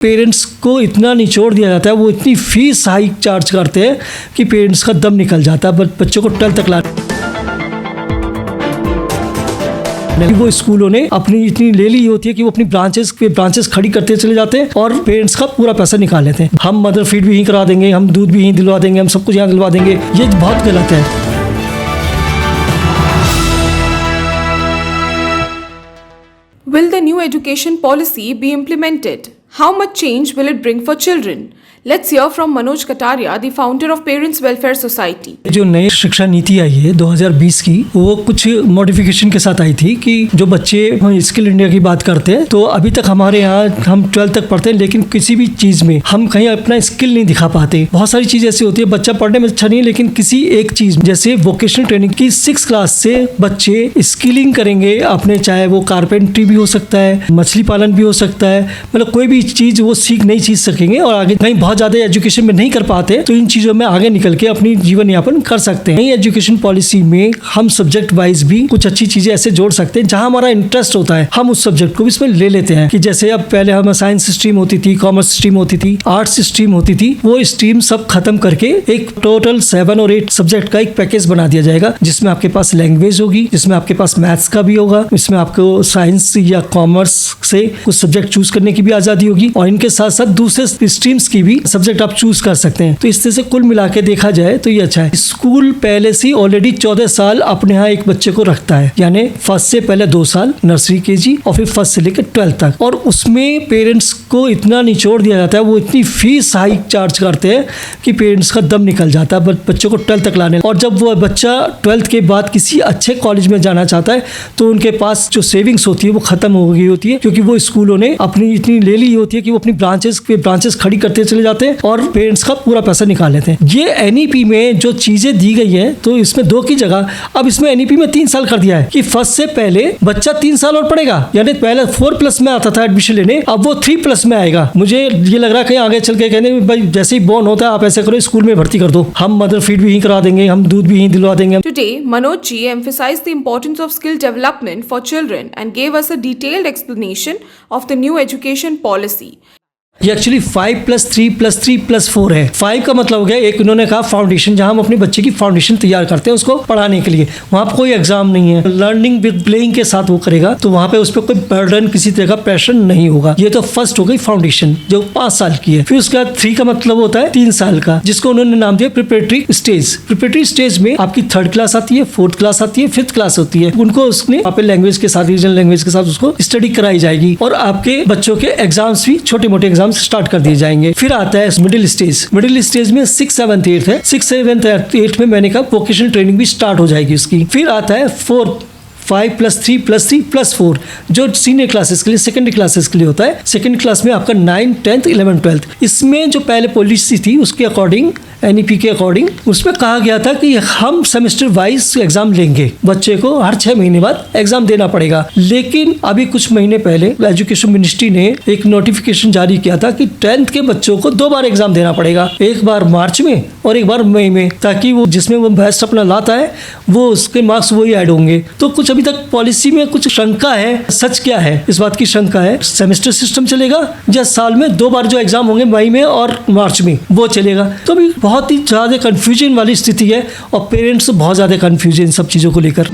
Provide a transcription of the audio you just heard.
Parents को इतना निचोड़ दिया जाता है, वो इतनी फीस हाइक चार्ज करते हैं कि पेरेंट्स का दम निकल जाता है बच्चों को 12 तक लाने। वो स्कूलों ने अपनी इतनी ले ली होती है कि वो अपनी ब्रांचेस खड़ी करते चले जाते हैं और पेरेंट्स का पूरा पैसा निकाल लेते हैं। हम मदर फीड भी यहीं करा देंगे, हम दूध भी यहीं दिलवा देंगे, हम सब कुछ यहाँ दिलवा देंगे। ये बहुत गलत है। Will the new education policy be implemented? How much change will it bring for children? Let's hear from Manoj Kataria, the founder of Parents Welfare Society. जो नई शिक्षा नीति आई है 2020 की, वो कुछ मॉडिफिकेशन के साथ आई थी कि जो बच्चे स्किल इंडिया की बात करते हैं, तो अभी तक हमारे यहाँ हम 12 तक पढ़ते हैं, लेकिन किसी भी चीज़ में हम कहीं अपना स्किल नहीं दिखा पाते। बहुत सारी चीज़ ऐसी होती है, बच्चा पढ़ने में अच्छा नहीं है, लेकिन किसी एक चीज़ जैसे वोकेशनल ट्रेनिंग की 6 क्लास से बच्चे स्किलिंग करेंगे अपने, चाहे वो कारपेंट्री भी हो सकता है, मछली पालन भी हो सकता है, मतलब कोई भी चीज़ वो नई चीज़ सीखेंगे और आगे कहीं बहुत ज़्यादा एजुकेशन में नहीं कर पाते तो इन चीज़ों में आगे निकल के अपनी जीवन यापन कर सकते हैं। नई एजुकेशन पॉलिसी में हम सब्जेक्ट वाइज भी कुछ अच्छी चीज़ें ऐसे जोड़ सकते हैं, जहां हमारा इंटरेस्ट होता है हम उस सब्जेक्ट को भी इसमें ले लेते हैं। कि जैसे अब पहले हमें साइंस स्ट्रीम होती थी, कॉमर्स स्ट्रीम होती थी, आर्ट्स स्ट्रीम होती थी, वो स्ट्रीम सब खत्म करके एक टोटल 7 और 8 सब्जेक्ट का एक पैकेज बना दिया जाएगा, जिसमें आपके पास लैंग्वेज होगी, जिसमें आपके पास मैथ्स का भी होगा, इसमें आपको साइंस या कॉमर्स से कुछ सब्जेक्ट चूज करने की भी आज़ादी होगी और इनके साथ साथ दूसरे स्ट्रीम्स की भी सब्जेक्ट आप चूज कर सकते हैं। तो इस तरह से कुल मिला के देखा जाए तो ये अच्छा है। स्कूल पहले से ऑलरेडी 14 साल अपने यहाँ एक बच्चे को रखता है, यानी फर्स्ट से पहले 2 साल नर्सरी केजी और फिर फर्स्ट से लेकर 12 तक, और उसमें पेरेंट्स को इतना निचोड़ दिया जाता है, वो इतनी फीस हाइक चार्ज करते हैं कि पेरेंट्स का दम निकल जाता है बच्चों को 12 तक लाने। और जब वो बच्चा 12th के बाद किसी अच्छे कॉलेज में जाना चाहता है तो उनके पास जो सेविंग्स होती है वो खत्म हो गई होती है, क्योंकि वो स्कूलों ने अपनी इतनी ले ली होती है कि वो अपनी ब्रांचेस खड़ी करते चले जाते हैं और पेरेंट्स का पूरा पैसा निकाल लेते हैं। ये एनईपी में जो चीजें दी गई हैं, तो इसमें 2 की जगह अब इसमें एनईपी में 3 साल कर दिया है कि फर्स्ट से पहले बच्चा 3 साल और पढ़ेगा, यानी पहले 4+ में आता था एडमिशन लेने, अब वो 3+ में आएगा। मुझे ये लग रहा है कहीं आगे चल के कहने भाई जैसे ही बॉर्न होता है आप ऐसे करो, स्कूल में भर्ती कर दो, हम मदर फीड भी यहीं करा देंगे, हम दूध भी यहीं दिलवा देंगे। Today, Manoj ji emphasized the importance of skill development for children and gave us a detailed explanation of the new education policy. ये एक्चुअली 5+3+3+4 है। 5 का मतलब हो गया, एक उन्होंने कहा फाउंडेशन, जहां हम अपने बच्चे की फाउंडेशन तैयार करते हैं उसको पढ़ाने के लिए। वहां पर कोई एग्जाम नहीं है, लर्निंग विद प्लेइंग के साथ वो करेगा, तो वहां पे उस पर कोई बर्डन, किसी तरह का प्रेशर नहीं होगा। ये तो फर्स्ट हो गई फाउंडेशन जो 5 साल की है। फिर उसके बाद 3 का मतलब होता है 3 साल का, जिसको उन्होंने नाम दिया प्रिपरेटरी स्टेज। प्रिपरेटरी स्टेज में आपकी 3rd क्लास आती है, 4th क्लास आती है, 5th क्लास होती है। उनको उसने वहाँ पे लैंग्वेज के साथ, रीजनल लैंग्वेज के साथ उसको स्टडी कराई जाएगी और आपके बच्चों के एग्जाम्स भी छोटे मोटे एग्जाम स्टार्ट कर दिए जाएंगे। फिर आता है मिडिल स्टेज। मिडिल स्टेज में 6, 7, 8 है। 6, 7, 8 में मैंने कहा वोकेशनल ट्रेनिंग भी स्टार्ट हो जाएगी उसकी। फिर आता है 5+3+3+4 जो सीनियर क्लासेस के लिए, सेकेंडरी क्लासेस के लिए होता है। सेकेंड क्लास में आपका 9, 10th, 11th, 12th। इसमें जो पहले पॉलिसी थी उसके अकॉर्डिंग, एनईपी के अकॉर्डिंग, उसमें कहा गया था कि हम सेमेस्टर वाइज एग्जाम लेंगे, बच्चे को हर 6 महीने बाद एग्जाम देना पड़ेगा। लेकिन अभी कुछ महीने पहले एजुकेशन मिनिस्ट्री ने एक नोटिफिकेशन जारी किया था कि 10th के बच्चों को 2 बार एग्जाम देना पड़ेगा, एक बार मार्च में और एक बार मई में, ताकि वो जिसमें वो बेस्ट अपना लाता है वो उसके मार्क्स वही ऐड होंगे। तो कुछ अभी तक पॉलिसी में कुछ शंका है। सच क्या है, इस बात की शंका है, सेमेस्टर सिस्टम चलेगा या साल में 2 बार जो एग्जाम होंगे मई में और मार्च में वो चलेगा। तो अभी बहुत ही ज़्यादा कंफ्यूजन वाली स्थिति है और पेरेंट्स बहुत ज़्यादा कंफ्यूजन इन सब चीज़ों को लेकर।